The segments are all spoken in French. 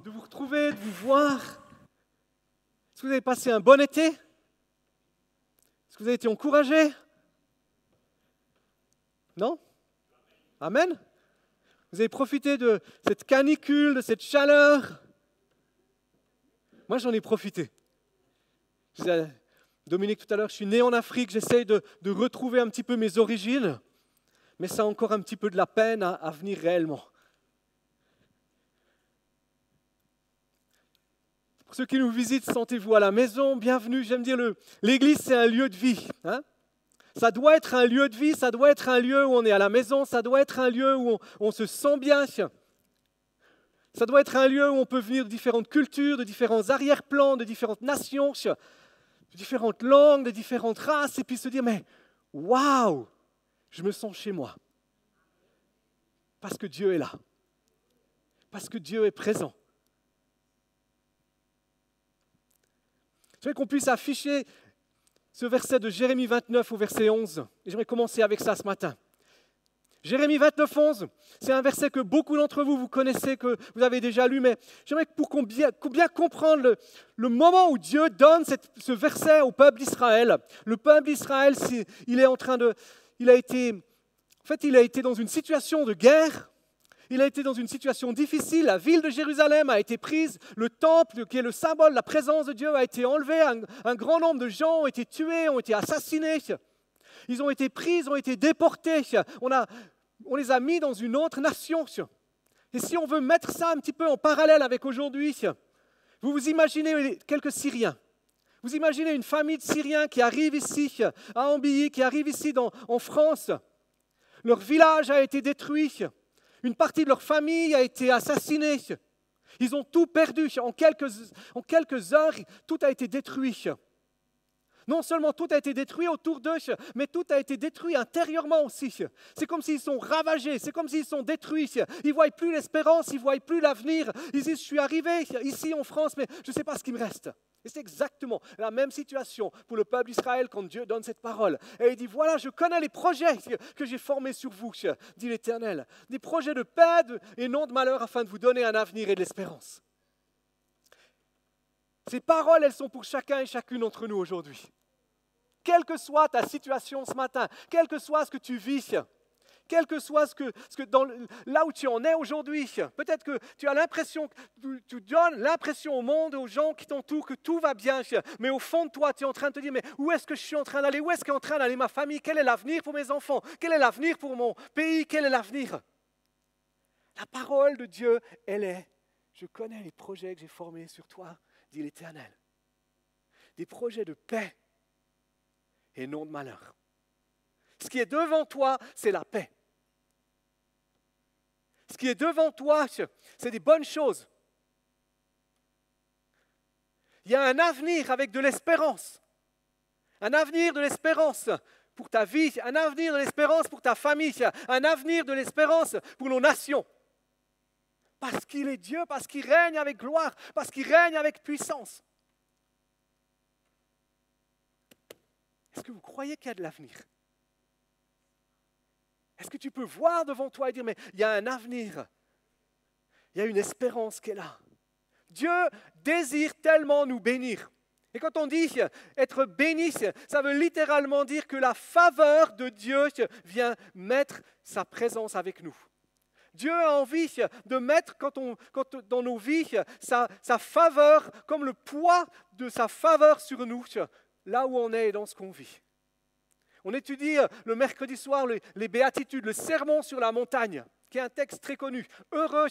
de vous retrouver, de vous voir. Est-ce que vous avez passé un bon été? Est-ce que vous avez été encouragés? Non? Amen? Vous avez profité de cette canicule, de cette chaleur? Moi, j'en ai profité. Je disais à Dominique tout à l'heure, je suis né en Afrique, j'essaye de retrouver un petit peu mes origines, mais ça a encore un petit peu de la peine à venir réellement. Pour ceux qui nous visitent, sentez-vous à la maison, bienvenue. J'aime dire, l'église, c'est un lieu de vie. Hein? Ça doit être un lieu de vie, ça doit être un lieu où on est à la maison, ça doit être un lieu où on se sent bien. Ça doit être un lieu où on peut venir de différentes cultures, de différents arrière-plans, de différentes nations, de différentes langues, de différentes races, et puis se dire, mais waouh, je me sens chez moi. Parce que Dieu est là. Parce que Dieu est présent. Je voudrais qu'on puisse afficher ce verset de Jérémie 29 au verset 11. Et j'aimerais commencer avec ça ce matin. Jérémie 29, 11, c'est un verset que beaucoup d'entre vous, vous connaissez, que vous avez déjà lu, mais j'aimerais pour qu'on bien comprendre le moment où Dieu donne ce verset au peuple d'Israël. Le peuple d'Israël, il a été dans une situation de guerre. Il a été dans une situation difficile, la ville de Jérusalem a été prise, le temple qui est le symbole, la présence de Dieu a été enlevé, un grand nombre de gens ont été tués, ont été assassinés, ils ont été pris, ils ont été déportés, on les a mis dans une autre nation. Et si on veut mettre ça un petit peu en parallèle avec aujourd'hui, vous vous imaginez quelques Syriens, vous imaginez une famille de Syriens qui arrive ici à Ambilly, qui arrive ici en France, leur village a été détruit. Une partie de leur famille a été assassinée. Ils ont tout perdu. En quelques heures, tout a été détruit. Non seulement tout a été détruit autour d'eux, mais tout a été détruit intérieurement aussi. C'est comme s'ils sont ravagés, c'est comme s'ils sont détruits. Ils ne voient plus l'espérance, ils ne voient plus l'avenir. Ils disent, je suis arrivé ici en France, mais je ne sais pas ce qui me reste. Et c'est exactement la même situation pour le peuple d'Israël quand Dieu donne cette parole. Et il dit, voilà, je connais les projets que j'ai formés sur vous, dit l'Éternel. Des projets de paix et non de malheur afin de vous donner un avenir et de l'espérance. Ces paroles, elles sont pour chacun et chacune d'entre nous aujourd'hui. Quelle que soit ta situation ce matin, quel que soit ce que tu vis, quel que soit là où tu en es aujourd'hui, peut-être que tu as l'impression, tu donnes l'impression au monde, aux gens qui t'entourent que tout va bien, mais au fond de toi, tu es en train de te dire, mais où est-ce que je suis en train d'aller? Où est-ce qu'est en train d'aller ma famille? Quel est l'avenir pour mes enfants? Quel est l'avenir pour mon pays? Quel est l'avenir? La parole de Dieu, elle est, je connais les projets que j'ai formés sur toi, dit l'Éternel. Des projets de paix et non de malheur. Ce qui est devant toi, c'est la paix. Ce qui est devant toi, c'est des bonnes choses. Il y a un avenir avec de l'espérance. Un avenir de l'espérance pour ta vie, un avenir de l'espérance pour ta famille, un avenir de l'espérance pour nos nations. Parce qu'il est Dieu, parce qu'il règne avec gloire, parce qu'il règne avec puissance. Est-ce que vous croyez qu'il y a de l'avenir? Est-ce que tu peux voir devant toi et dire, mais il y a un avenir, il y a une espérance qui est là. Dieu désire tellement nous bénir. Et quand on dit être béni, ça veut littéralement dire que la faveur de Dieu vient mettre sa présence avec nous. Dieu a envie de mettre dans nos vies sa faveur, comme le poids de sa faveur sur nous, là où on est et dans ce qu'on vit. On étudie le mercredi soir les béatitudes, le sermon sur la montagne, qui est un texte très connu. Heureux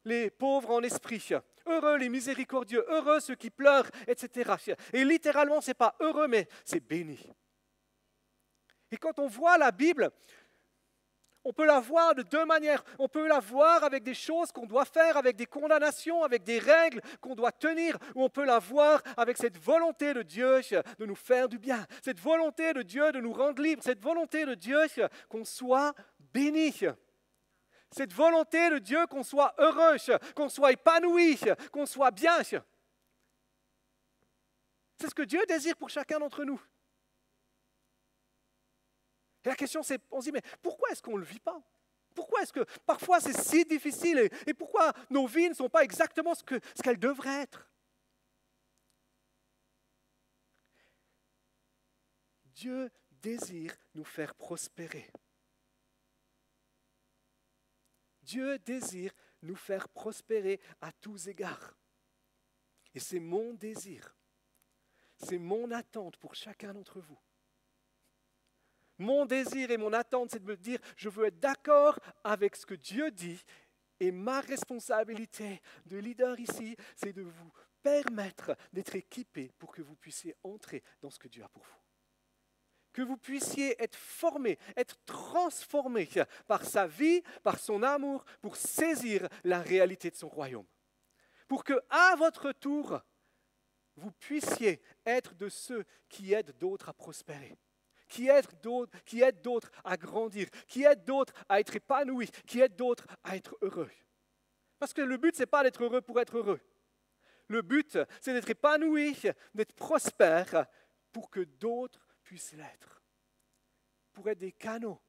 les pauvres en esprit, heureux les miséricordieux, heureux ceux qui pleurent, etc. Et littéralement, ce n'est pas heureux, mais c'est béni. Et quand on voit la Bible, on peut la voir de deux manières. On peut la voir avec des choses qu'on doit faire, avec des condamnations, avec des règles qu'on doit tenir, ou on peut la voir avec cette volonté de Dieu de nous faire du bien, cette volonté de Dieu de nous rendre libres, cette volonté de Dieu qu'on soit béni, cette volonté de Dieu qu'on soit heureux, qu'on soit épanoui, qu'on soit bien. C'est ce que Dieu désire pour chacun d'entre nous. Et la question c'est, on se dit, mais pourquoi est-ce qu'on ne le vit pas? Pourquoi est-ce que parfois c'est si difficile et pourquoi nos vies ne sont pas exactement ce qu'elles devraient être? Dieu désire nous faire prospérer. Dieu désire nous faire prospérer à tous égards. Et c'est mon désir, c'est mon attente pour chacun d'entre vous. Mon désir et mon attente, c'est de me dire, je veux être d'accord avec ce que Dieu dit, et ma responsabilité de leader ici, c'est de vous permettre d'être équipés pour que vous puissiez entrer dans ce que Dieu a pour vous. Que vous puissiez être formés, être transformés par sa vie, par son amour, pour saisir la réalité de son royaume. Pour que, à votre tour, vous puissiez être de ceux qui aident d'autres à prospérer, qui aident d'autres à grandir, qui aident d'autres à être épanouis, qui aident d'autres à être heureux. Parce que le but, ce n'est pas d'être heureux pour être heureux. Le but, c'est d'être épanoui, d'être prospère, pour que d'autres puissent l'être. Pour être des canaux,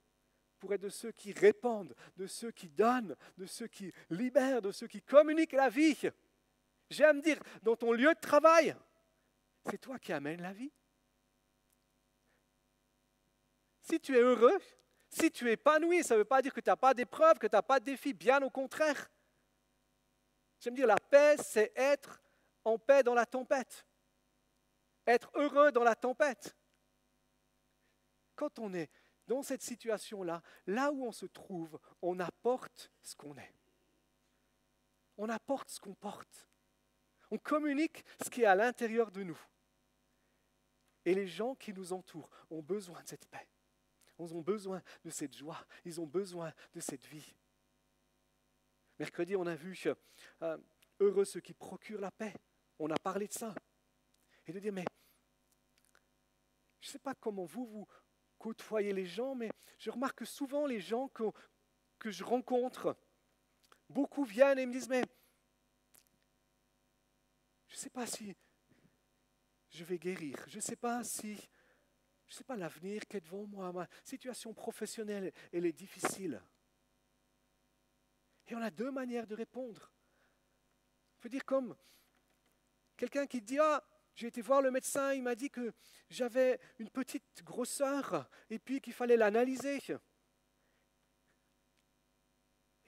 pour être de ceux qui répandent, de ceux qui donnent, de ceux qui libèrent, de ceux qui communiquent la vie. J'aime dire, dans ton lieu de travail, c'est toi qui amènes la vie. Si tu es heureux, si tu es épanoui, ça ne veut pas dire que tu n'as pas d'épreuves, que tu n'as pas de défis, bien au contraire. J'aime dire, la paix, c'est être en paix dans la tempête. Être heureux dans la tempête. Quand on est dans cette situation-là, là où on se trouve, on apporte ce qu'on est. On apporte ce qu'on porte. On communique ce qui est à l'intérieur de nous. Et les gens qui nous entourent ont besoin de cette paix. Ils ont besoin de cette joie. Ils ont besoin de cette vie. Mercredi, on a vu heureux ceux qui procurent la paix. On a parlé de ça. Et de dire, mais je ne sais pas comment vous côtoyez les gens, mais je remarque que souvent les gens que je rencontre, beaucoup viennent et me disent, mais je ne sais pas si je vais guérir. Je ne sais pas l'avenir qui est devant moi. Ma situation professionnelle, elle est difficile. Et on a deux manières de répondre. On peut dire comme quelqu'un qui dit, j'ai été voir le médecin, il m'a dit que j'avais une petite grosseur et puis qu'il fallait l'analyser. Et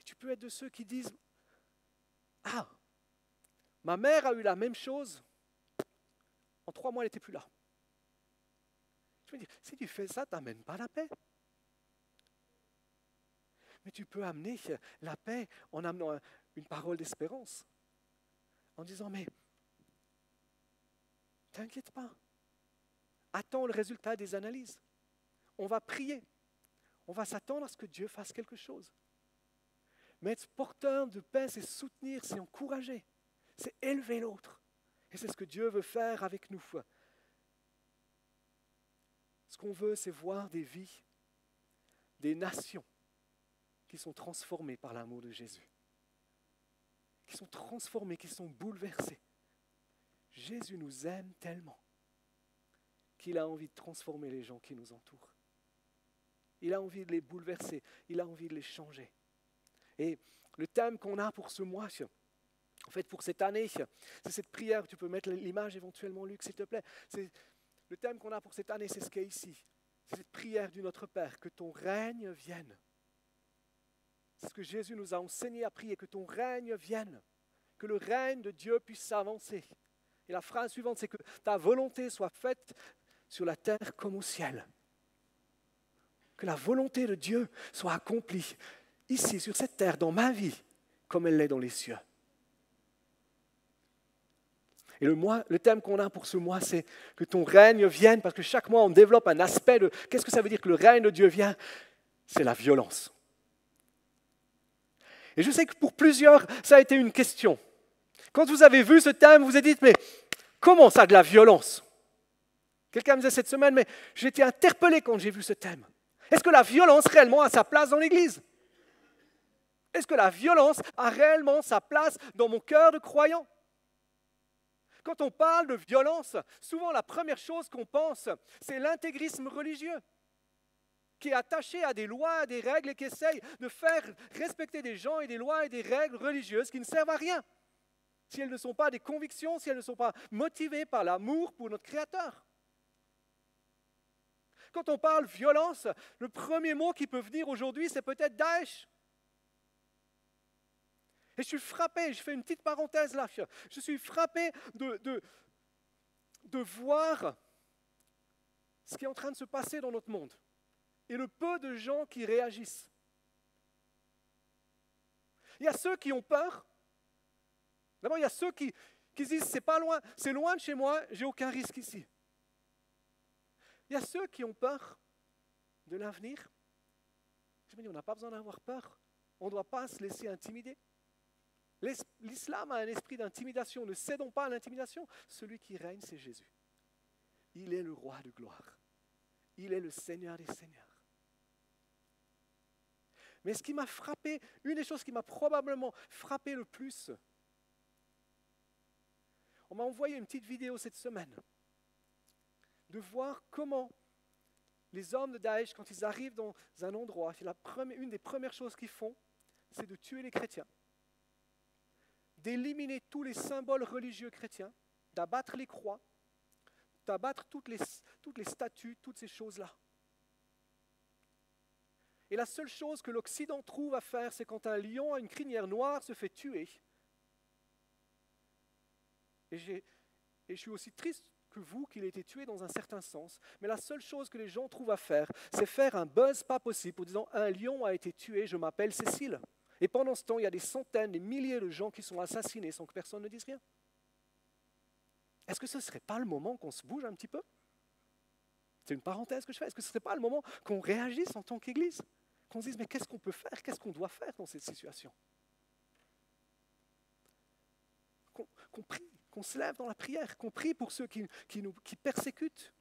tu peux être de ceux qui disent, ma mère a eu la même chose, en 3 mois elle n'était plus là. Je veux dire, si tu fais ça, tu n'amènes pas la paix. Mais tu peux amener la paix en amenant une parole d'espérance, en disant, mais t'inquiète pas, attends le résultat des analyses. On va prier, on va s'attendre à ce que Dieu fasse quelque chose. Mais être porteur de paix, c'est soutenir, c'est encourager, c'est élever l'autre. Et c'est ce que Dieu veut faire avec nous. Ce qu'on veut, c'est voir des vies, des nations qui sont transformées par l'amour de Jésus, qui sont transformées, qui sont bouleversées. Jésus nous aime tellement qu'il a envie de transformer les gens qui nous entourent. Il a envie de les bouleverser, il a envie de les changer. Et le thème qu'on a pour ce mois, en fait pour cette année, c'est cette prière. Tu peux mettre l'image éventuellement, Luc, s'il te plaît. Le thème qu'on a pour cette année, c'est ce qui est ici. C'est cette prière du Notre Père, que ton règne vienne. C'est ce que Jésus nous a enseigné à prier, que ton règne vienne, que le règne de Dieu puisse s'avancer. Et la phrase suivante, c'est que ta volonté soit faite sur la terre comme au ciel. Que la volonté de Dieu soit accomplie ici, sur cette terre, dans ma vie, comme elle l'est dans les cieux. Et le thème qu'on a pour ce mois, c'est que ton règne vienne, parce que chaque mois, on développe un aspect de qu'est-ce que ça veut dire que le règne de Dieu vient? C'est la violence. Et je sais que pour plusieurs, ça a été une question. Quand vous avez vu ce thème, vous vous êtes dit, mais comment ça de la violence? Quelqu'un me disait cette semaine, mais j'ai été interpellé quand j'ai vu ce thème. Est-ce que la violence réellement a sa place dans l'Église? Est-ce que la violence a réellement sa place dans mon cœur de croyant? Quand on parle de violence, souvent la première chose qu'on pense, c'est l'intégrisme religieux. qui est attaché à des lois, à des règles et qui essaye de faire respecter des gens et des lois et des règles religieuses qui ne servent à rien, si elles ne sont pas des convictions, si elles ne sont pas motivées par l'amour pour notre Créateur. Quand on parle violence, le premier mot qui peut venir aujourd'hui, c'est peut-être Daesh. Et je suis frappé, je fais une petite parenthèse là, je suis frappé de voir ce qui est en train de se passer dans notre monde et le peu de gens qui réagissent. Il y a ceux qui ont peur. D'abord, il y a ceux qui disent c'est pas loin, c'est loin de chez moi, j'ai aucun risque ici. Il y a ceux qui ont peur de l'avenir. Je me dis, on n'a pas besoin d'avoir peur. On ne doit pas se laisser intimider. L'islam a un esprit d'intimidation. Ne cédons pas à l'intimidation. Celui qui règne, c'est Jésus. Il est le roi de gloire. Il est le Seigneur des seigneurs. Mais ce qui m'a frappé, une des choses qui m'a probablement frappé le plus, on m'a envoyé une petite vidéo cette semaine de voir comment les hommes de Daesh, quand ils arrivent dans un endroit, une des premières choses qu'ils font, c'est de tuer les chrétiens, d'éliminer tous les symboles religieux chrétiens, d'abattre les croix, d'abattre toutes les statues, toutes ces choses-là. Et la seule chose que l'Occident trouve à faire, c'est quand un lion à une crinière noire se fait tuer. Et je suis aussi triste que vous qu'il ait été tué dans un certain sens. Mais la seule chose que les gens trouvent à faire, c'est faire un buzz pas possible en disant « Un lion a été tué, je m'appelle Cécile ». Et pendant ce temps, il y a des centaines, des milliers de gens qui sont assassinés sans que personne ne dise rien. Est-ce que ce ne serait pas le moment qu'on se bouge un petit peu? C'est une parenthèse que je fais. Est-ce que ce ne serait pas le moment qu'on réagisse en tant qu'Église? Qu'on se dise « Mais qu'est-ce qu'on peut faire? Qu'est-ce qu'on doit faire dans cette situation ?» Qu'on prie, qu'on se lève dans la prière, qu'on prie pour ceux qui persécutent,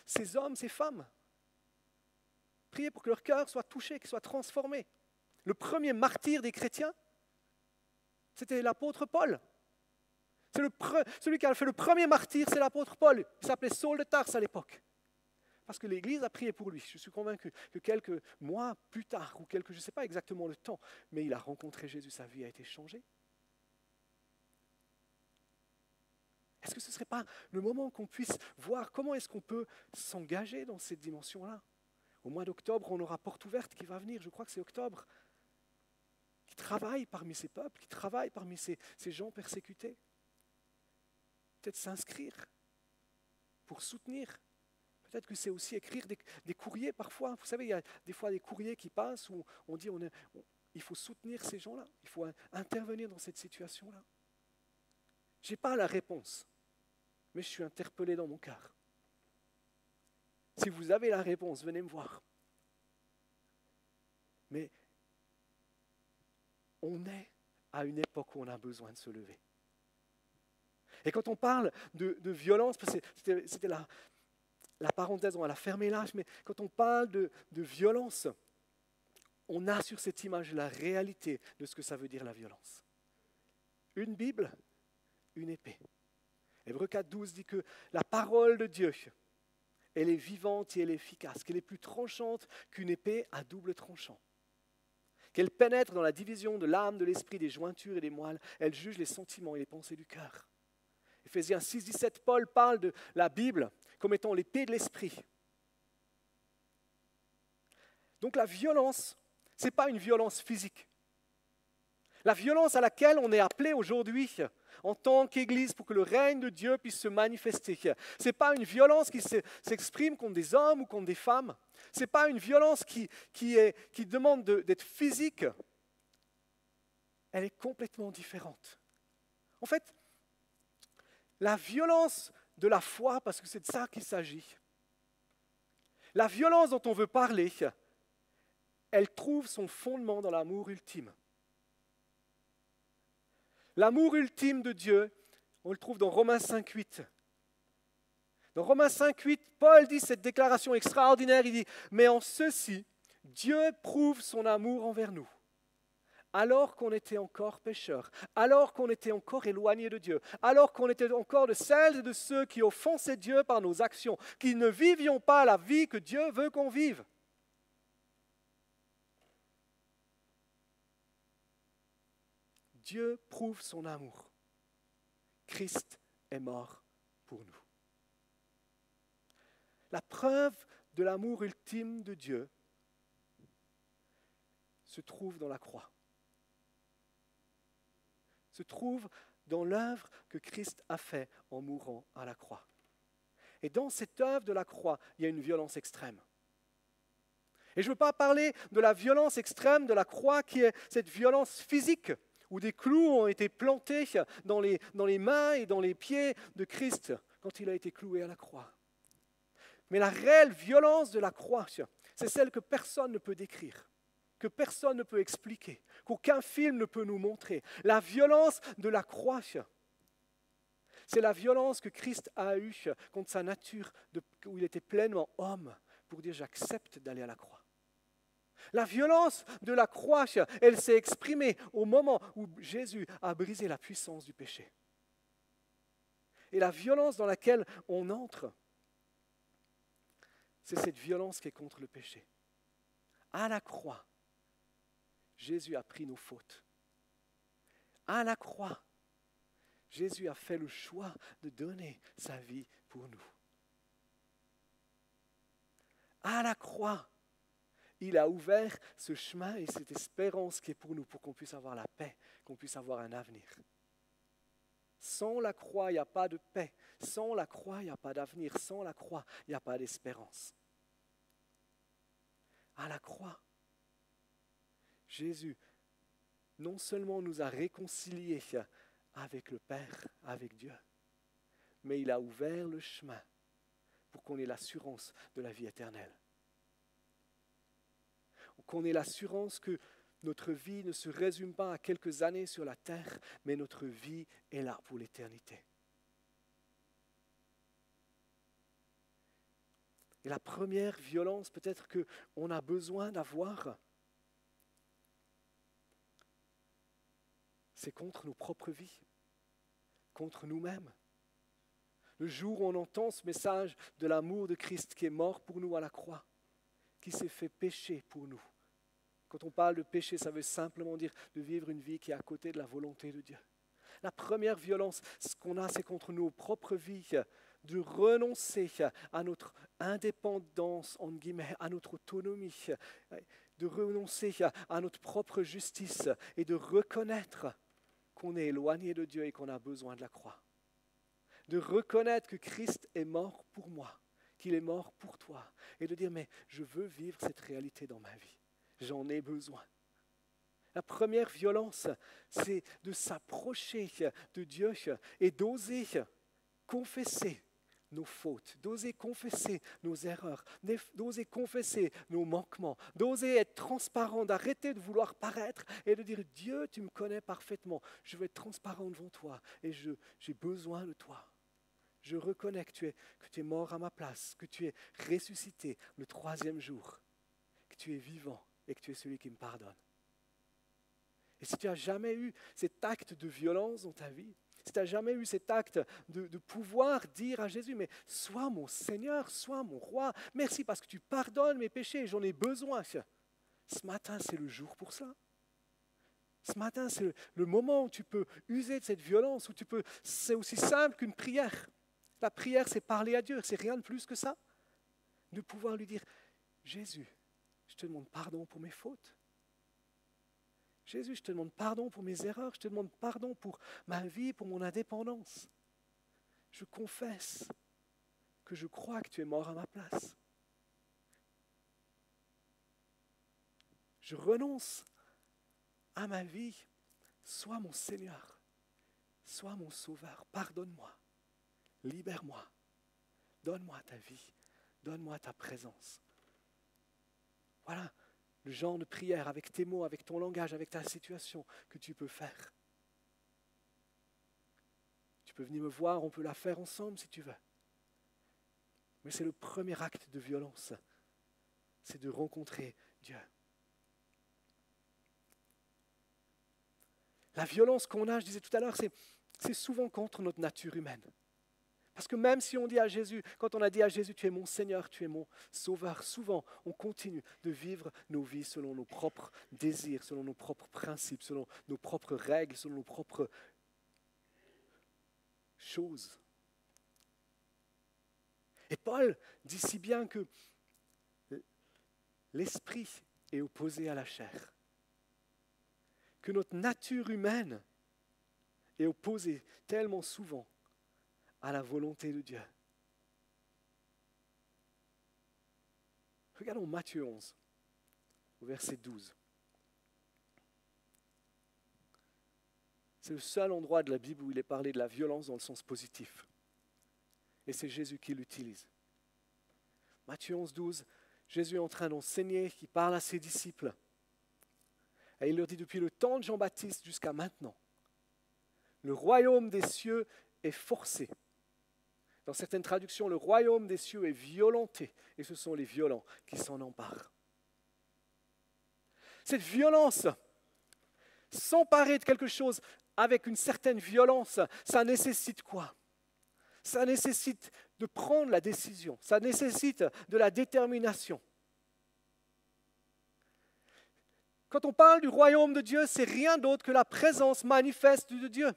ces hommes, ces femmes. Priez pour que leur cœur soit touché, qu'il soit transformé. Le premier martyr des chrétiens, c'était l'apôtre Paul. Celui qui a fait le premier martyr, c'est l'apôtre Paul. Il s'appelait Saul de Tarse à l'époque. Parce que l'Église a prié pour lui. Je suis convaincu que quelques mois plus tard, ou je ne sais pas exactement le temps, mais il a rencontré Jésus, sa vie a été changée. Est-ce que ce ne serait pas le moment qu'on puisse voir comment est-ce qu'on peut s'engager dans cette dimension-là? Au mois d'octobre, on aura Porte Ouverte qui va venir, je crois que c'est octobre, qui travaille parmi ces peuples, qui travaille parmi ces gens persécutés. Peut-être s'inscrire pour soutenir. Peut-être que c'est aussi écrire des courriers parfois. Vous savez, il y a des fois des courriers qui passent où on dit il faut soutenir ces gens-là, il faut intervenir dans cette situation-là. Je n'ai pas la réponse, mais je suis interpellé dans mon cœur. Si vous avez la réponse, venez me voir. Mais on est à une époque où on a besoin de se lever. Et quand on parle de violence, parce que c'était la parenthèse, on va la fermer là, mais quand on parle de violence, on a sur cette image la réalité de ce que ça veut dire la violence. Une Bible, une épée. Hébreux 4,12 dit que la parole de Dieu, elle est vivante et elle est efficace, qu'elle est plus tranchante qu'une épée à double tranchant. Qu'elle pénètre dans la division de l'âme, de l'esprit, des jointures et des moelles. Elle juge les sentiments et les pensées du cœur. Éphésiens 6,17, Paul parle de la Bible comme étant l'épée de l'esprit. Donc la violence, ce n'est pas une violence physique. La violence à laquelle on est appelé aujourd'hui en tant qu'Église pour que le règne de Dieu puisse se manifester. Ce n'est pas une violence qui s'exprime contre des hommes ou contre des femmes. Ce n'est pas une violence qui demande d'être physique. Elle est complètement différente. En fait, la violence de la foi, parce que c'est de ça qu'il s'agit, la violence dont on veut parler, elle trouve son fondement dans l'amour ultime. L'amour ultime de Dieu, on le trouve dans Romains 5,8. Dans Romains 5,8, Paul dit cette déclaration extraordinaire, il dit « Mais en ceci, Dieu prouve son amour envers nous. alors qu'on était encore pécheurs, alors qu'on était encore éloignés de Dieu, alors qu'on était encore de celles et de ceux qui offensaient Dieu par nos actions, qui ne vivions pas la vie que Dieu veut qu'on vive. Dieu prouve son amour. Christ est mort pour nous. La preuve de l'amour ultime de Dieu se trouve dans la croix. Se trouve dans l'œuvre que Christ a faite en mourant à la croix. Et dans cette œuvre de la croix, il y a une violence extrême. Et je ne veux pas parler de la violence extrême de la croix qui est cette violence physique, où des clous ont été plantés dans les mains et dans les pieds de Christ quand il a été cloué à la croix. Mais la réelle violence de la croix, c'est celle que personne ne peut décrire, que personne ne peut expliquer, qu'aucun film ne peut nous montrer. La violence de la croix, c'est la violence que Christ a eue contre sa nature, où il était pleinement homme, pour dire j'accepte d'aller à la croix. La violence de la croix, elle s'est exprimée au moment où Jésus a brisé la puissance du péché. Et la violence dans laquelle on entre, c'est cette violence qui est contre le péché. À la croix, Jésus a pris nos fautes. À la croix, Jésus a fait le choix de donner sa vie pour nous. À la croix, il a ouvert ce chemin et cette espérance qui est pour nous, pour qu'on puisse avoir la paix, qu'on puisse avoir un avenir. Sans la croix, il n'y a pas de paix. Sans la croix, il n'y a pas d'avenir. Sans la croix, il n'y a pas d'espérance. À la croix, Jésus non seulement nous a réconciliés avec le Père, avec Dieu, mais il a ouvert le chemin pour qu'on ait l'assurance de la vie éternelle. Qu'on ait l'assurance que notre vie ne se résume pas à quelques années sur la terre, mais notre vie est là pour l'éternité. Et la première violence peut-être qu'on a besoin d'avoir, c'est contre nos propres vies, contre nous-mêmes. Le jour où on entend ce message de l'amour de Christ qui est mort pour nous à la croix, qui s'est fait pécher pour nous. Quand on parle de péché, ça veut simplement dire de vivre une vie qui est à côté de la volonté de Dieu. La première violence, ce qu'on a, c'est contre nos propres vies, de renoncer à notre indépendance, entre guillemets, à notre autonomie, de renoncer à notre propre justice et de reconnaître qu'on est éloigné de Dieu et qu'on a besoin de la croix. De reconnaître que Christ est mort pour moi, qu'il est mort pour toi, et de dire, mais je veux vivre cette réalité dans ma vie. J'en ai besoin. La première violence, c'est de s'approcher de Dieu et d'oser confesser nos fautes, d'oser confesser nos erreurs, d'oser confesser nos manquements, d'oser être transparent, d'arrêter de vouloir paraître et de dire, Dieu, tu me connais parfaitement, je veux être transparent devant toi et j'ai besoin de toi. Je reconnais que tu es mort à ma place, que tu es ressuscité le 3e jour, que tu es vivant et que tu es celui qui me pardonne. Et si tu n'as jamais eu cet acte de violence dans ta vie, si tu n'as jamais eu cet acte de pouvoir dire à Jésus, mais sois mon Seigneur, sois mon roi, merci parce que tu pardonnes mes péchés, j'en ai besoin. Ce matin, c'est le jour pour ça. Ce matin, c'est le moment où tu peux user de cette violence, où c'est aussi simple qu'une prière. La prière, c'est parler à Dieu, c'est rien de plus que ça. De pouvoir lui dire, Jésus, je te demande pardon pour mes fautes. Jésus, je te demande pardon pour mes erreurs, je te demande pardon pour ma vie, pour mon indépendance. Je confesse que je crois que tu es mort à ma place. Je renonce à ma vie. Sois mon Seigneur, sois mon Sauveur, pardonne-moi, libère-moi, donne-moi ta vie, donne-moi ta présence. Voilà le genre de prière avec tes mots, avec ton langage, avec ta situation que tu peux faire. Tu peux venir me voir, on peut la faire ensemble si tu veux. Mais c'est le premier acte de violence, c'est de rencontrer Dieu. La violence qu'on a, je disais tout à l'heure, c'est souvent contre notre nature humaine. Parce que même si on dit à Jésus, quand on a dit à Jésus, tu es mon Seigneur, tu es mon Sauveur, souvent on continue de vivre nos vies selon nos propres désirs, selon nos propres principes, selon nos propres règles, selon nos propres choses. Et Paul dit si bien que l'esprit est opposé à la chair, que notre nature humaine est opposée tellement souvent à la volonté de Dieu. Regardons Matthieu 11, au verset 12. C'est le seul endroit de la Bible où il est parlé de la violence dans le sens positif. Et c'est Jésus qui l'utilise. Matthieu 11, 12, Jésus est en train d'enseigner, il parle à ses disciples. Et il leur dit, depuis le temps de Jean-Baptiste jusqu'à maintenant, le royaume des cieux est forcé. Dans certaines traductions, le royaume des cieux est violenté, et ce sont les violents qui s'en emparent. Cette violence, s'emparer de quelque chose avec une certaine violence, ça nécessite quoi? Ça nécessite de prendre la décision, ça nécessite de la détermination. Quand on parle du royaume de Dieu, c'est rien d'autre que la présence manifeste de Dieu.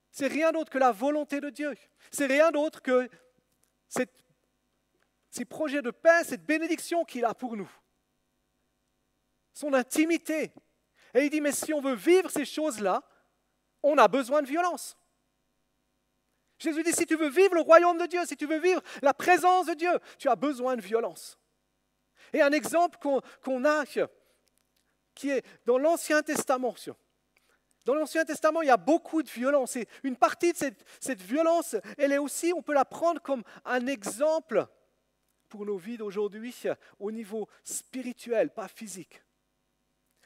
C'est rien d'autre que la volonté de Dieu. C'est rien d'autre que ces projets de paix, cette bénédiction qu'il a pour nous. Son intimité. Et il dit, mais si on veut vivre ces choses-là, on a besoin de violence. Jésus dit, si tu veux vivre le royaume de Dieu, si tu veux vivre la présence de Dieu, tu as besoin de violence. Et un exemple qu'on a, qui est dans l'Ancien Testament. Dans l'Ancien Testament, il y a beaucoup de violence. Et une partie de cette violence, elle est aussi, on peut la prendre comme un exemple pour nos vies d'aujourd'hui au niveau spirituel, pas physique.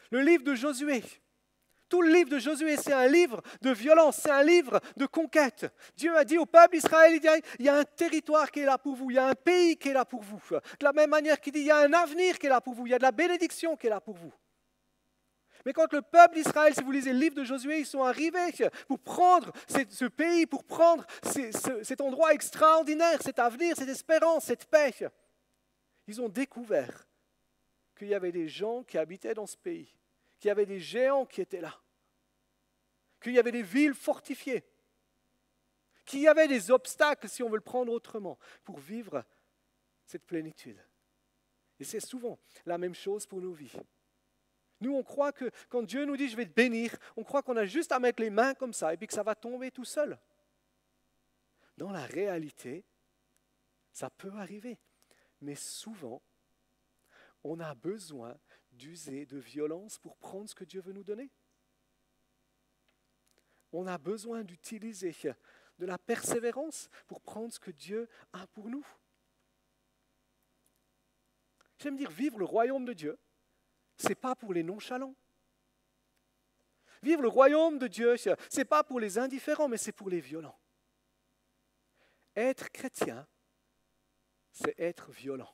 Le livre de Josué. Tout le livre de Josué, c'est un livre de violence, c'est un livre de conquête. Dieu a dit au peuple d'Israël, il y a un territoire qui est là pour vous, il y a un pays qui est là pour vous. De la même manière qu'il dit, il y a un avenir qui est là pour vous, il y a de la bénédiction qui est là pour vous. Mais quand le peuple d'Israël, si vous lisez le livre de Josué, ils sont arrivés pour prendre ce pays, pour prendre cet endroit extraordinaire, cet avenir, cette espérance, cette paix, ils ont découvert qu'il y avait des gens qui habitaient dans ce pays, qu'il y avait des géants qui étaient là, qu'il y avait des villes fortifiées, qu'il y avait des obstacles, si on veut le prendre autrement, pour vivre cette plénitude. Et c'est souvent la même chose pour nos vies. Nous, on croit que quand Dieu nous dit « je vais te bénir », on croit qu'on a juste à mettre les mains comme ça et puis que ça va tomber tout seul. Dans la réalité, ça peut arriver. Mais souvent, on a besoin d'user de violence pour prendre ce que Dieu veut nous donner. On a besoin d'utiliser de la persévérance pour prendre ce que Dieu a pour nous. J'aime dire, vivre le royaume de Dieu, ce n'est pas pour les nonchalants. Vivre le royaume de Dieu, ce n'est pas pour les indifférents, mais c'est pour les violents. Être chrétien, c'est être violent.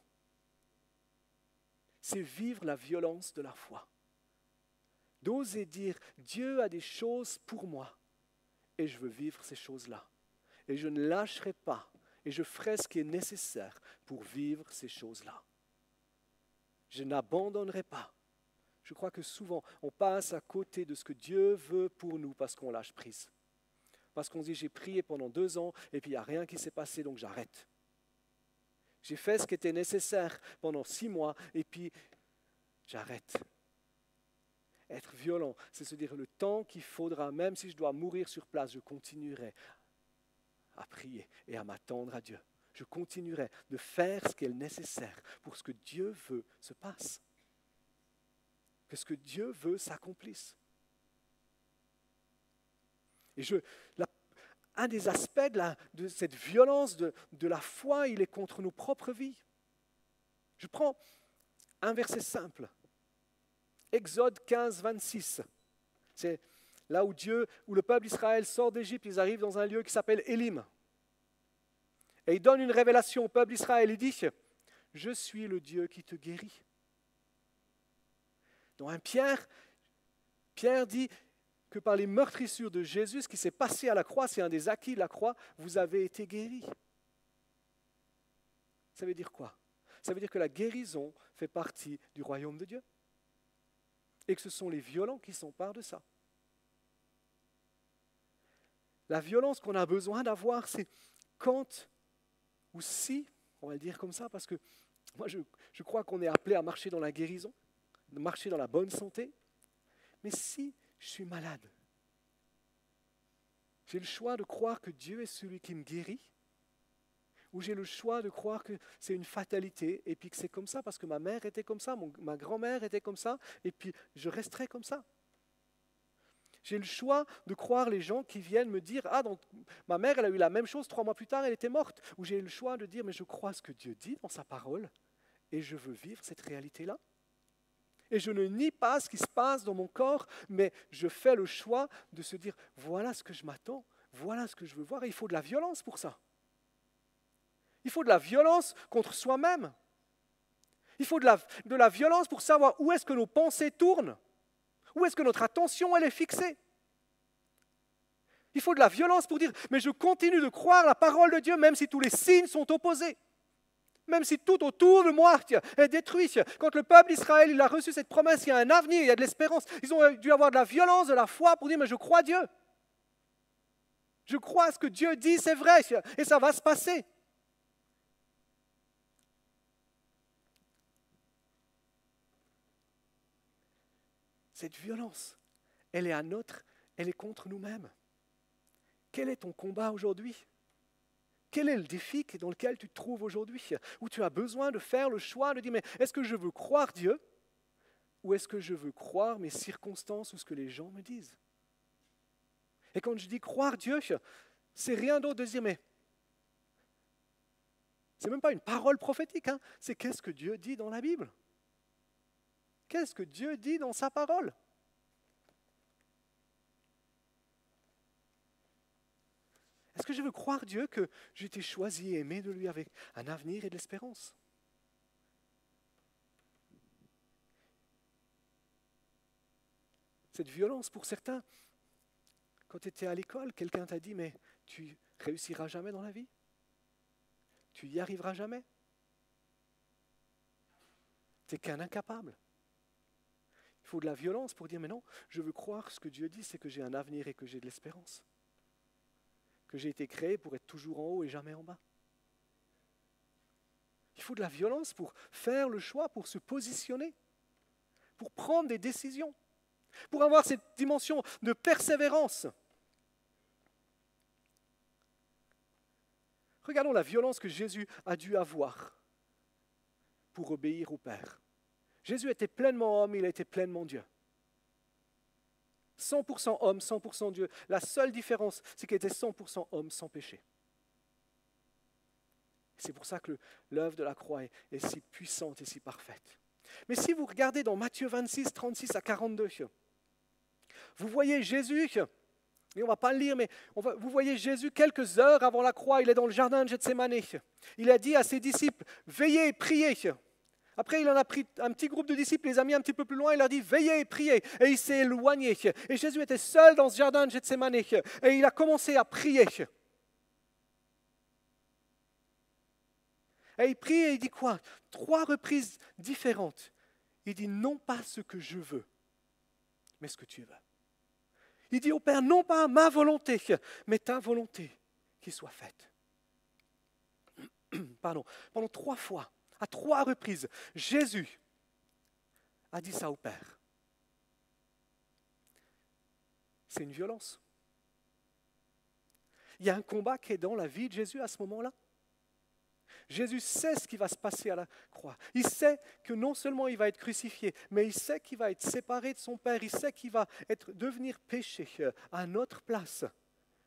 C'est vivre la violence de la foi. D'oser dire, Dieu a des choses pour moi et je veux vivre ces choses-là. Et je ne lâcherai pas et je ferai ce qui est nécessaire pour vivre ces choses-là. Je n'abandonnerai pas. Je crois que souvent, on passe à côté de ce que Dieu veut pour nous parce qu'on lâche prise. Parce qu'on se dit, j'ai prié pendant 2 ans et puis il n'y a rien qui s'est passé, donc j'arrête. J'ai fait ce qui était nécessaire pendant 6 mois et puis j'arrête. Être violent, c'est se dire le temps qu'il faudra, même si je dois mourir sur place, je continuerai à prier et à m'attendre à Dieu. Je continuerai de faire ce qui est nécessaire pour ce que Dieu veut se passe. Que ce que Dieu veut s'accomplisse. Et un des aspects de cette violence de la foi, il est contre nos propres vies. Je prends un verset simple. Exode 15, 26. C'est là où le peuple d'Israël sort d'Égypte, ils arrivent dans un lieu qui s'appelle Élim. Et il donne une révélation au peuple d'Israël. Il dit, je suis le Dieu qui te guérit. Dans 1 Pierre dit, que par les meurtrissures de Jésus, ce qui s'est passé à la croix, c'est un des acquis de la croix, vous avez été guéris. Ça veut dire quoi? Ça veut dire que la guérison fait partie du royaume de Dieu. Et que ce sont les violents qui s'emparent de ça. La violence qu'on a besoin d'avoir, c'est quand ou si, on va le dire comme ça, parce que moi je crois qu'on est appelé à marcher dans la guérison, de marcher dans la bonne santé, mais si je suis malade, j'ai le choix de croire que Dieu est celui qui me guérit, ou j'ai le choix de croire que c'est une fatalité, et puis que c'est comme ça parce que ma mère était comme ça, ma grand-mère était comme ça, et puis je resterai comme ça. J'ai le choix de croire les gens qui viennent me dire « Ah, donc, ma mère, elle a eu la même chose, 3 mois plus tard, elle était morte. » Ou j'ai le choix de dire « Mais je crois ce que Dieu dit dans sa parole, et je veux vivre cette réalité-là. » Et je ne nie pas ce qui se passe dans mon corps, mais je fais le choix de se dire « Voilà ce que je m'attends, voilà ce que je veux voir. » Et il faut de la violence pour ça. Il faut de la violence contre soi-même. Il faut de la violence pour savoir où est-ce que nos pensées tournent, où est-ce que notre attention elle est fixée. Il faut de la violence pour dire « Mais je continue de croire la parole de Dieu, même si tous les signes sont opposés. » Même si tout autour de moi est détruit. Quand le peuple d'Israël il a reçu cette promesse, il y a un avenir, il y a de l'espérance. Ils ont dû avoir de la violence, de la foi pour dire « Mais je crois Dieu. Je crois ce que Dieu dit, c'est vrai, et ça va se passer. » Cette violence, elle est contre nous-mêmes. Quel est ton combat aujourd'hui? Quel est le défi dans lequel tu te trouves aujourd'hui? Où tu as besoin de faire le choix de dire, mais est-ce que je veux croire Dieu? Ou est-ce que je veux croire mes circonstances ou ce que les gens me disent? Et quand je dis croire Dieu, c'est rien d'autre de dire, mais c'est même pas une parole prophétique, hein, c'est qu'est-ce que Dieu dit dans la Bible? Qu'est-ce que Dieu dit dans sa parole? Est-ce que je veux croire Dieu que j'ai été choisi et aimé de lui avec un avenir et de l'espérance? Cette violence pour certains, quand tu étais à l'école, quelqu'un t'a dit, mais tu réussiras jamais dans la vie? Tu y arriveras jamais? Tu n'es qu'un incapable. Il faut de la violence pour dire, mais non, je veux croire ce que Dieu dit, c'est que j'ai un avenir et que j'ai de l'espérance. Que j'ai été créé pour être toujours en haut et jamais en bas. Il faut de la violence pour faire le choix, pour se positionner, pour prendre des décisions, pour avoir cette dimension de persévérance. Regardons la violence que Jésus a dû avoir pour obéir au Père. Jésus était pleinement homme, il était pleinement Dieu. 100% homme, 100% Dieu. La seule différence, c'est qu'il était 100% homme sans péché. C'est pour ça que l'œuvre de la croix est si puissante et si parfaite. Mais si vous regardez dans Matthieu 26, 36 à 42, vous voyez Jésus, et on ne va pas le lire, mais vous voyez Jésus quelques heures avant la croix, il est dans le jardin de Gethsémane. Il a dit à ses disciples, veillez et priez. Après, il en a pris un petit groupe de disciples, les a mis un petit peu plus loin, il leur a dit « Veillez et priez ». Et il s'est éloigné. Et Jésus était seul dans ce jardin de Gethsémane. Et il a commencé à prier. Et il prie et il dit quoi? 3 reprises différentes. Il dit « Non pas ce que je veux, mais ce que tu veux ». Il dit au Père « Non pas ma volonté, mais ta volonté qui soit faite ». Pardon. Pendant 3 fois. À 3 reprises, Jésus a dit ça au Père. C'est une violence. Il y a un combat qui est dans la vie de Jésus à ce moment-là. Jésus sait ce qui va se passer à la croix. Il sait que non seulement il va être crucifié, mais il sait qu'il va être séparé de son Père. Il sait qu'il va devenir péché à notre place,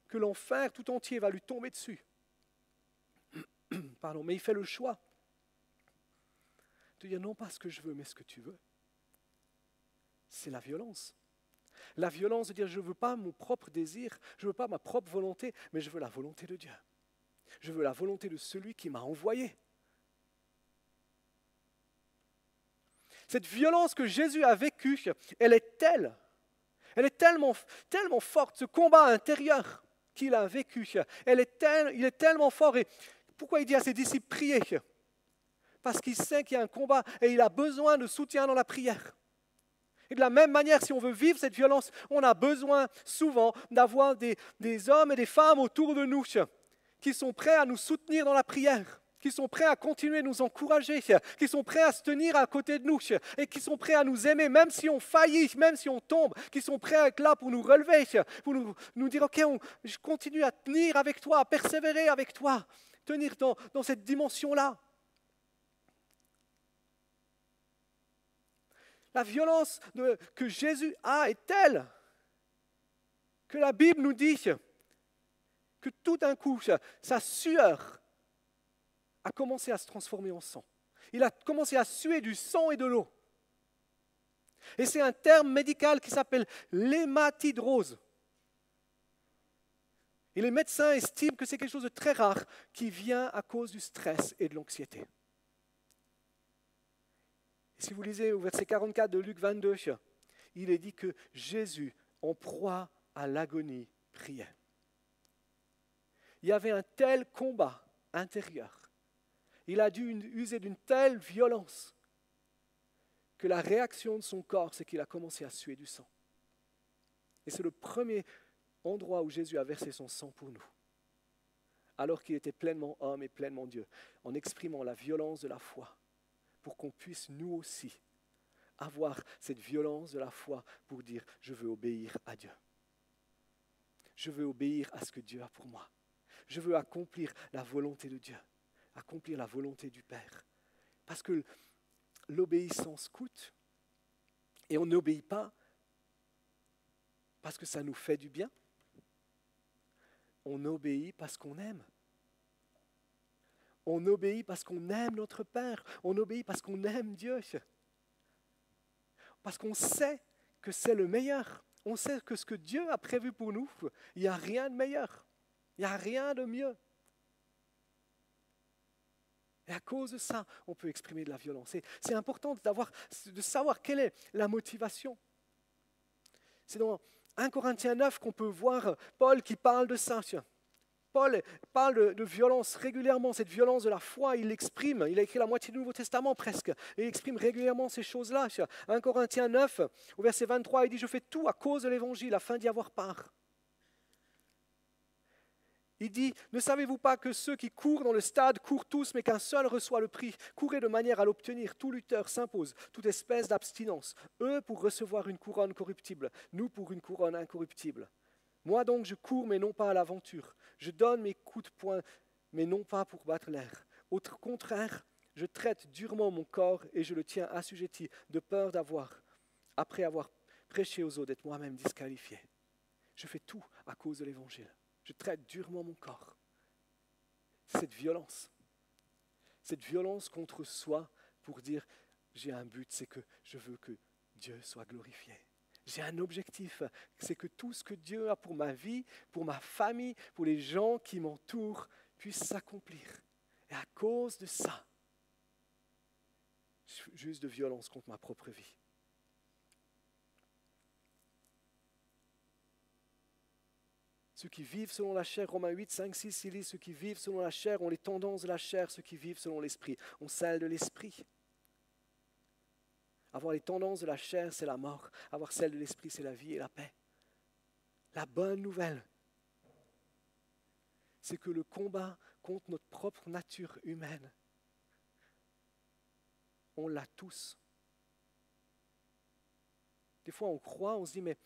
que l'enfer tout entier va lui tomber dessus. Pardon, mais il fait le choix de dire non pas ce que je veux, mais ce que tu veux. C'est la violence. La violence de dire je ne veux pas mon propre désir, je ne veux pas ma propre volonté, mais je veux la volonté de Dieu. Je veux la volonté de celui qui m'a envoyé. Cette violence que Jésus a vécue, elle est telle Elle est tellement, tellement forte, ce combat intérieur qu'il a vécu. Il est tellement fort. Et pourquoi il dit à ses disciples, priez? Parce qu'il sait qu'il y a un combat et il a besoin de soutien dans la prière. Et de la même manière, si on veut vivre cette violence, on a besoin souvent d'avoir des hommes et des femmes autour de nous qui sont prêts à nous soutenir dans la prière, qui sont prêts à continuer de nous encourager, qui sont prêts à se tenir à côté de nous et qui sont prêts à nous aimer, même si on faillit, même si on tombe, qui sont prêts à être là pour nous relever, pour nous dire, ok, je continue à tenir avec toi, à persévérer avec toi, tenir dans cette dimension-là. La violence que Jésus a est telle que la Bible nous dit que tout d'un coup, sa sueur a commencé à se transformer en sang. Il a commencé à suer du sang et de l'eau. Et c'est un terme médical qui s'appelle l'hématidrose. Et les médecins estiment que c'est quelque chose de très rare qui vient à cause du stress et de l'anxiété. Si vous lisez au verset 44 de Luc 22, il est dit que Jésus, en proie à l'agonie, priait. Il y avait un tel combat intérieur. Il a dû user d'une telle violence que la réaction de son corps, c'est qu'il a commencé à suer du sang. Et c'est le premier endroit où Jésus a versé son sang pour nous, alors qu'il était pleinement homme et pleinement Dieu, en exprimant la violence de la foi, pour qu'on puisse nous aussi avoir cette violence de la foi pour dire « je veux obéir à Dieu ». Je veux obéir à ce que Dieu a pour moi. Je veux accomplir la volonté de Dieu, accomplir la volonté du Père. Parce que l'obéissance coûte et on n'obéit pas parce que ça nous fait du bien. On obéit parce qu'on aime. On obéit parce qu'on aime notre Père. On obéit parce qu'on aime Dieu. Parce qu'on sait que c'est le meilleur. On sait que ce que Dieu a prévu pour nous, il n'y a rien de meilleur. Il n'y a rien de mieux. Et à cause de ça, on peut exprimer de la violence. Et c'est important de savoir quelle est la motivation. C'est dans 1 Corinthiens 9 qu'on peut voir Paul qui parle de ça. Paul parle de violence régulièrement, cette violence de la foi, il l'exprime. Il a écrit la moitié du Nouveau Testament presque. Et il exprime régulièrement ces choses-là. 1 Corinthiens 9, au verset 23, il dit « Je fais tout à cause de l'Évangile, afin d'y avoir part. » Il dit « Ne savez-vous pas que ceux qui courent dans le stade courent tous, mais qu'un seul reçoit le prix? Courez de manière à l'obtenir. Tout lutteur s'impose toute espèce d'abstinence. Eux pour recevoir une couronne corruptible, nous pour une couronne incorruptible. Moi donc je cours, mais non pas à l'aventure. Je donne mes coups de poing, mais non pas pour battre l'air. Au contraire, je traite durement mon corps et je le tiens assujetti, de peur après avoir prêché aux autres, d'être moi-même disqualifié. Je fais tout à cause de l'Évangile. Je traite durement mon corps. Cette violence contre soi pour dire, j'ai un but, c'est que je veux que Dieu soit glorifié. J'ai un objectif, c'est que tout ce que Dieu a pour ma vie, pour ma famille, pour les gens qui m'entourent, puisse s'accomplir. Et à cause de ça, j'use de violence contre ma propre vie. Ceux qui vivent selon la chair, Romains 8, 5, 6, il dit, ceux qui vivent selon la chair ont les tendances de la chair, ceux qui vivent selon l'esprit ont celles de l'esprit. Avoir les tendances de la chair, c'est la mort. Avoir celles de l'esprit, c'est la vie et la paix. La bonne nouvelle, c'est que le combat contre notre propre nature humaine, on l'a tous. Des fois, on croit, on se dit, mais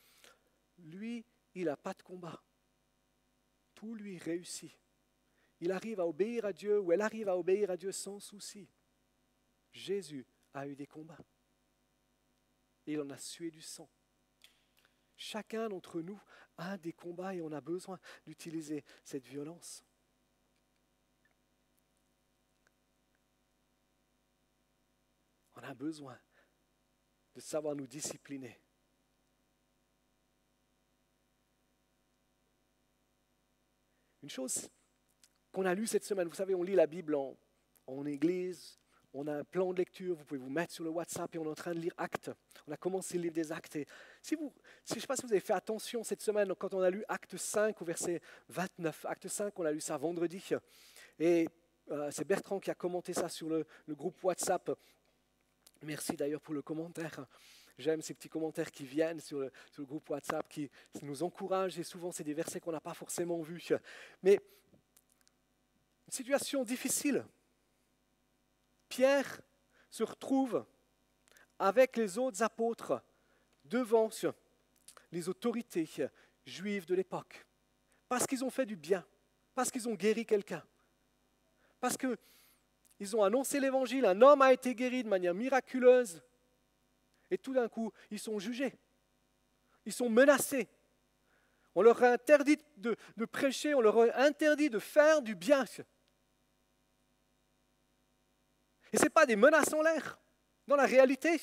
lui, il n'a pas de combat. Tout lui réussit. Il arrive à obéir à Dieu, ou elle arrive à obéir à Dieu sans souci. Jésus a eu des combats. Et il en a sué du sang. Chacun d'entre nous a des combats et on a besoin d'utiliser cette violence. On a besoin de savoir nous discipliner. Une chose qu'on a lue cette semaine, vous savez, on lit la Bible en église, On a un plan de lecture, vous pouvez vous mettre sur le WhatsApp et on est en train de lire Actes. On a commencé le livre des Actes. Et je ne sais pas si vous avez fait attention cette semaine, quand on a lu Acte 5 au verset 29. Acte 5, on a lu ça vendredi. Et c'est Bertrand qui a commenté ça sur le groupe WhatsApp. Merci d'ailleurs pour le commentaire. J'aime ces petits commentaires qui viennent sur le groupe WhatsApp, qui nous encouragent. Et souvent, c'est des versets qu'on n'a pas forcément vus. Mais une situation difficile. Pierre se retrouve avec les autres apôtres devant les autorités juives de l'époque. Parce qu'ils ont fait du bien, parce qu'ils ont guéri quelqu'un, parce qu'ils ont annoncé l'évangile, un homme a été guéri de manière miraculeuse, et tout d'un coup, ils sont jugés, ils sont menacés. On leur a interdit de prêcher, on leur a interdit de faire du bien. Et ce n'est pas des menaces en l'air. Dans la réalité,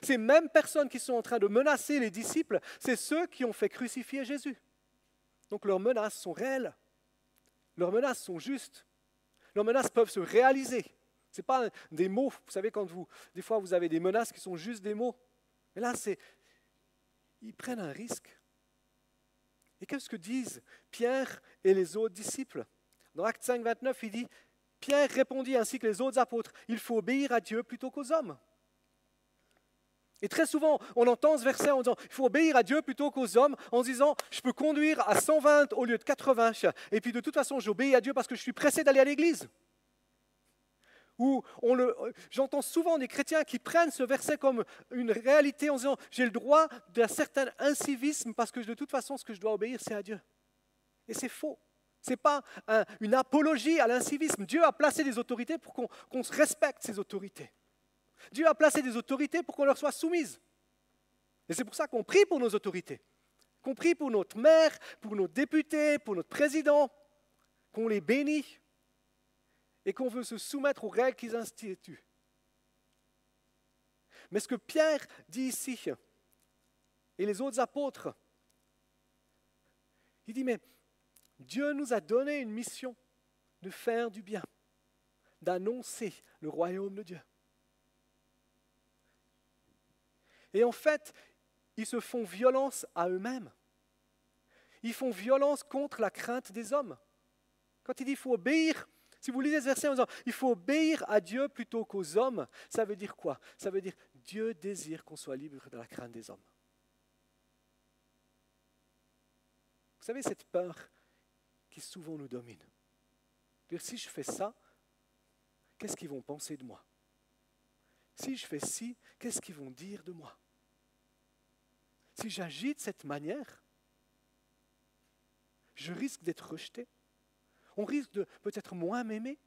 ces mêmes personnes qui sont en train de menacer les disciples, c'est ceux qui ont fait crucifier Jésus. Donc leurs menaces sont réelles. Leurs menaces sont justes. Leurs menaces peuvent se réaliser. Ce n'est pas des mots. Vous savez, des fois, vous avez des menaces qui sont juste des mots. Mais là, ils prennent un risque. Et qu'est-ce que disent Pierre et les autres disciples? Dans Acte 5, 29, il dit, Pierre répondit ainsi que les autres apôtres, il faut obéir à Dieu plutôt qu'aux hommes. Et très souvent, on entend ce verset en disant, il faut obéir à Dieu plutôt qu'aux hommes, en se disant, je peux conduire à 120 au lieu de 80, et puis de toute façon, j'obéis à Dieu parce que je suis pressé d'aller à l'église. Ou j'entends souvent des chrétiens qui prennent ce verset comme une réalité en disant, j'ai le droit d'un certain incivisme parce que de toute façon, ce que je dois obéir, c'est à Dieu. Et c'est faux. Ce n'est pas une apologie à l'incivisme. Dieu a placé des autorités pour qu'on se respecte ces autorités. Dieu a placé des autorités pour qu'on leur soit soumise. Et c'est pour ça qu'on prie pour nos autorités. Qu'on prie pour notre maire, pour nos députés, pour notre président, qu'on les bénit et qu'on veut se soumettre aux règles qu'ils instituent. Mais ce que Pierre dit ici, et les autres apôtres, il dit, mais Dieu nous a donné une mission de faire du bien, d'annoncer le royaume de Dieu. Et en fait, ils se font violence à eux-mêmes. Ils font violence contre la crainte des hommes. Quand il dit qu'il faut obéir, si vous lisez ce verset en disant il faut obéir à Dieu plutôt qu'aux hommes, ça veut dire quoi? Ça veut dire Dieu désire qu'on soit libre de la crainte des hommes. Vous savez, cette peur qui souvent nous domine. Dire, si je fais ça, qu'est-ce qu'ils vont penser de moi? Si je fais ci, qu'est-ce qu'ils vont dire de moi? Si j'agis de cette manière, je risque d'être rejeté. On risque de peut-être moins m'aimer.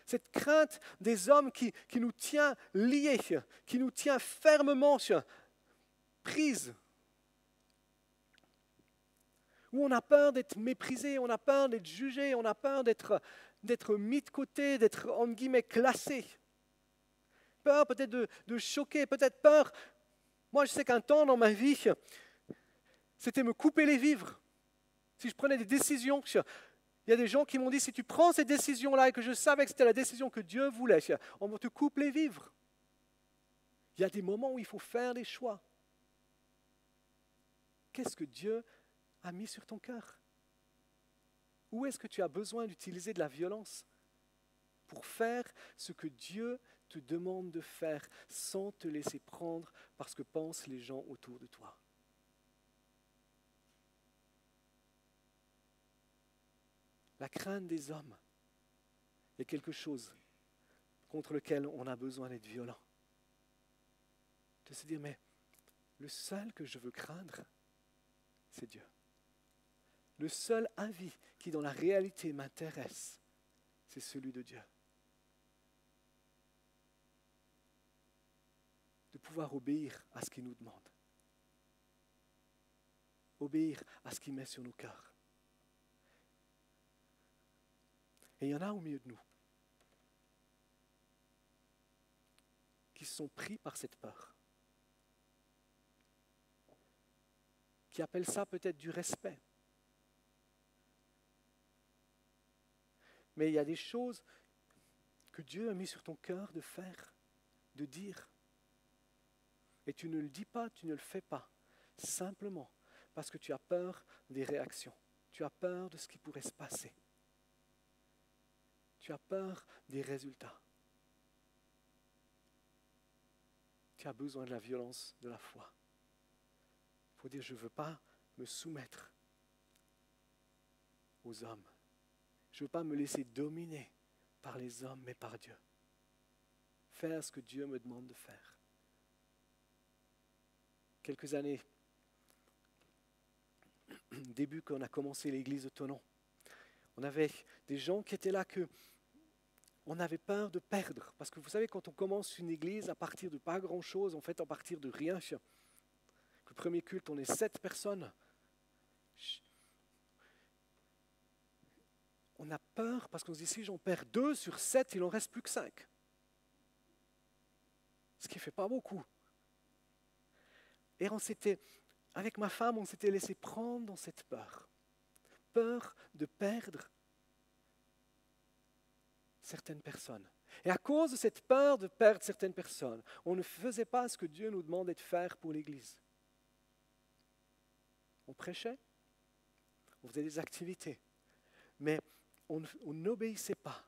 Cette crainte des hommes qui nous tient liés, qui nous tient fermement prise. Où on a peur d'être méprisé, on a peur d'être jugé, on a peur d'être mis de côté, d'être entre guillemets classé. Peur peut-être de choquer, peut-être peur. Moi, je sais qu'un temps dans ma vie, c'était me couper les vivres. Si je prenais des décisions, il y a des gens qui m'ont dit, si tu prends cette décision-là et que je savais que c'était la décision que Dieu voulait, on te coupe les vivres. Il y a des moments où il faut faire des choix. Qu'est-ce que Dieu a mis sur ton cœur? Où est-ce que tu as besoin d'utiliser de la violence pour faire ce que Dieu te demande de faire sans te laisser prendre par ce que pensent les gens autour de toi? La crainte des hommes est quelque chose contre lequel on a besoin d'être violent. De se dire, mais le seul que je veux craindre, c'est Dieu. Le seul avis qui dans la réalité m'intéresse, c'est celui de Dieu. De pouvoir obéir à ce qu'il nous demande. Obéir à ce qu'il met sur nos cœurs. Et il y en a au milieu de nous qui sont pris par cette peur, qui appellent ça peut-être du respect. Mais il y a des choses que Dieu a mis sur ton cœur de faire, de dire. Et tu ne le dis pas, tu ne le fais pas, simplement parce que tu as peur des réactions. Tu as peur de ce qui pourrait se passer. Tu as peur des résultats. Tu as besoin de la violence de la foi. Il faut dire, je ne veux pas me soumettre aux hommes. Je ne veux pas me laisser dominer par les hommes, mais par Dieu. Faire ce que Dieu me demande de faire. Quelques années, début quand on a commencé l'église de Thonon, on avait des gens qui étaient là que on avait peur de perdre. Parce que vous savez, quand on commence une église à partir de pas grand-chose, en fait à partir de rien, le premier culte, on est 7 personnes. On a peur parce qu'on se dit, si j'en perds 2 sur 7, il n'en reste plus que 5. Ce qui ne fait pas beaucoup. Et avec ma femme, on s'était laissé prendre dans cette peur. Peur de perdre certaines personnes. Et à cause de cette peur de perdre certaines personnes, on ne faisait pas ce que Dieu nous demandait de faire pour l'Église. On prêchait, on faisait des activités, mais on n'obéissait pas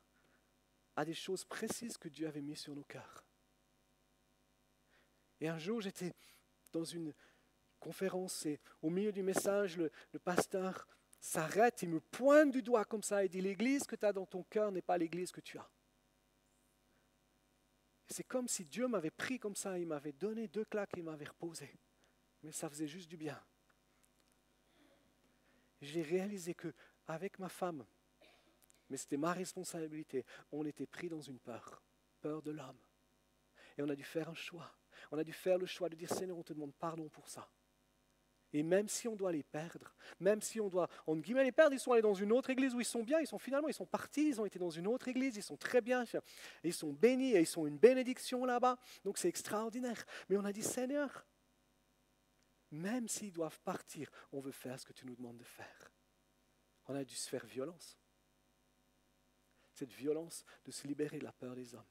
à des choses précises que Dieu avait mises sur nos cœurs. Et un jour, j'étais dans une conférence et au milieu du message, le pasteur s'arrête, il me pointe du doigt comme ça et dit, l'église que tu as dans ton cœur n'est pas l'église que tu as. Et c'est comme si Dieu m'avait pris comme ça, il m'avait donné 2 claques et il m'avait reposé. Mais ça faisait juste du bien. J'ai réalisé qu'avec ma femme, mais c'était ma responsabilité, on était pris dans une peur de l'homme. Et on a dû faire un choix. On a dû faire le choix de dire, Seigneur, on te demande pardon pour ça. Et même si on doit les perdre, même si on doit, entre guillemets, les perdre, ils sont allés dans une autre église où ils sont bien, ils sont partis, ils ont été dans une autre église, ils sont très bien, et ils sont bénis, et ils sont une bénédiction là-bas, donc c'est extraordinaire. Mais on a dit, Seigneur, même s'ils doivent partir, on veut faire ce que tu nous demandes de faire. On a dû se faire violence. Cette violence de se libérer de la peur des hommes.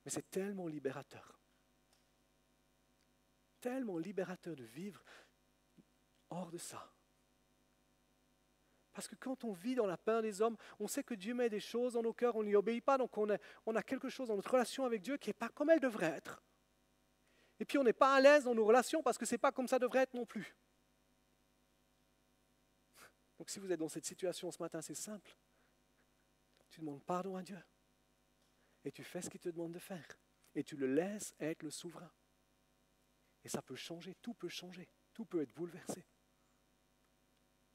Mais c'est tellement libérateur. Tellement libérateur de vivre hors de ça. Parce que quand on vit dans la peur des hommes, on sait que Dieu met des choses dans nos cœurs, on ne lui obéit pas, donc on a quelque chose dans notre relation avec Dieu qui n'est pas comme elle devrait être. Et puis on n'est pas à l'aise dans nos relations parce que ce n'est pas comme ça devrait être non plus. Donc si vous êtes dans cette situation ce matin, c'est simple. Tu demandes pardon à Dieu. Et tu fais ce qu'il te demande de faire. Et tu le laisses être le souverain. Et ça peut changer, tout peut être bouleversé.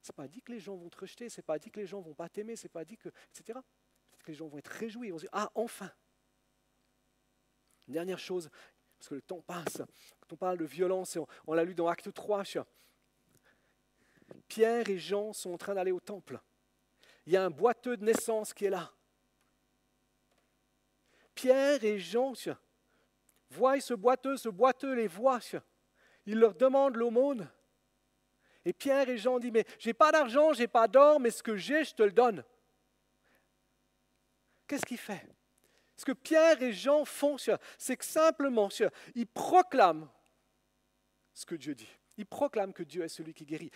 Ce n'est pas dit que les gens vont te rejeter, ce n'est pas dit que les gens ne vont pas t'aimer, ce n'est pas dit que, etc. Peut-être que les gens vont être réjouis, ils vont se dire, ah, enfin. Une dernière chose, parce que le temps passe, quand on parle de violence, on l'a lu dans Acte 3, Pierre et Jean sont en train d'aller au temple. Il y a un boiteux de naissance qui est là. Pierre et Jean voient ce boiteux les voit. Il leur demande l'aumône. Et Pierre et Jean disent, mais j'ai pas d'argent, j'ai pas d'or, mais ce que j'ai, je te le donne. Qu'est-ce qu'il fait? Ce que Pierre et Jean font, c'est que simplement, ils proclament ce que Dieu dit. Ils proclament que Dieu est celui qui guérit.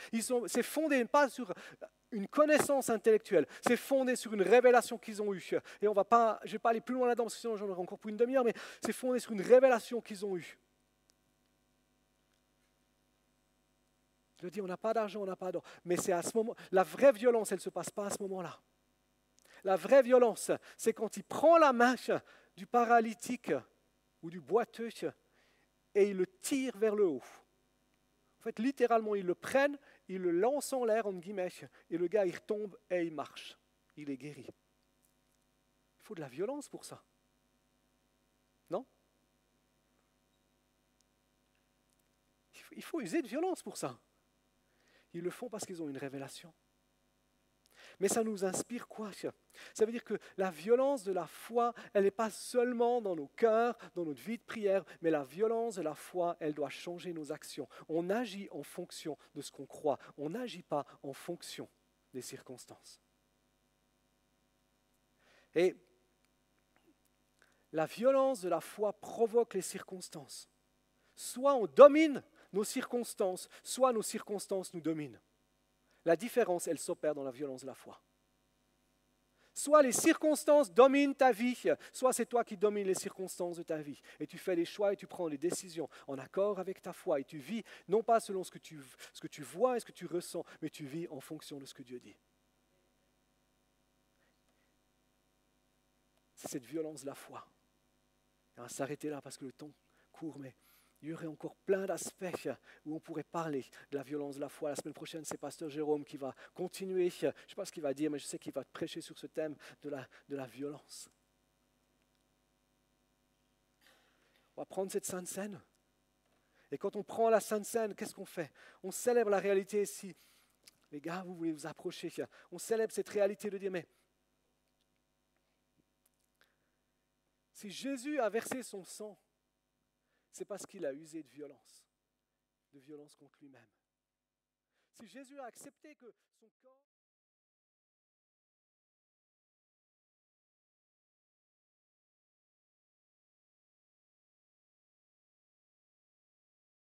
C'est fondé pas sur une connaissance intellectuelle, c'est fondé sur une révélation qu'ils ont eue. Et je ne vais pas aller plus loin là-dedans, parce que sinon j'en aurai encore pour une demi-heure, mais c'est fondé sur une révélation qu'ils ont eue. Je dis, on n'a pas d'argent, on n'a pas d'or. Mais c'est à ce moment, la vraie violence, elle ne se passe pas à ce moment-là. La vraie violence, c'est quand il prend la main du paralytique ou du boiteux et il le tire vers le haut. En fait, littéralement, ils le prennent, ils le lancent en l'air, entre guillemets, et le gars, il retombe et il marche. Il est guéri. Il faut de la violence pour ça. Non? Il faut user de violence pour ça. Ils le font parce qu'ils ont une révélation. Mais ça nous inspire quoi? Ça veut dire que la violence de la foi, elle n'est pas seulement dans nos cœurs, dans notre vie de prière, mais la violence de la foi, elle doit changer nos actions. On agit en fonction de ce qu'on croit. On n'agit pas en fonction des circonstances. Et la violence de la foi provoque les circonstances. Soit on domine nos circonstances, soit nos circonstances nous dominent. La différence, elle s'opère dans la violence de la foi. Soit les circonstances dominent ta vie, soit c'est toi qui domines les circonstances de ta vie. Et tu fais des choix et tu prends les décisions en accord avec ta foi. Et tu vis non pas selon ce que tu vois et ce que tu ressens, mais tu vis en fonction de ce que Dieu dit. C'est cette violence de la foi. On va s'arrêter là parce que le temps court, mais il y aurait encore plein d'aspects où on pourrait parler de la violence de la foi. La semaine prochaine, c'est Pasteur Jérôme qui va continuer. Je ne sais pas ce qu'il va dire, mais je sais qu'il va prêcher sur ce thème de la violence. On va prendre cette Sainte Seine. Et quand on prend la Sainte Seine, qu'est-ce qu'on fait? On célèbre la réalité ici. Les gars, vous voulez vous approcher. On célèbre cette réalité de dire, mais si Jésus a versé son sang, c'est parce qu'il a usé de violence contre lui-même. Si Jésus a accepté que son corps...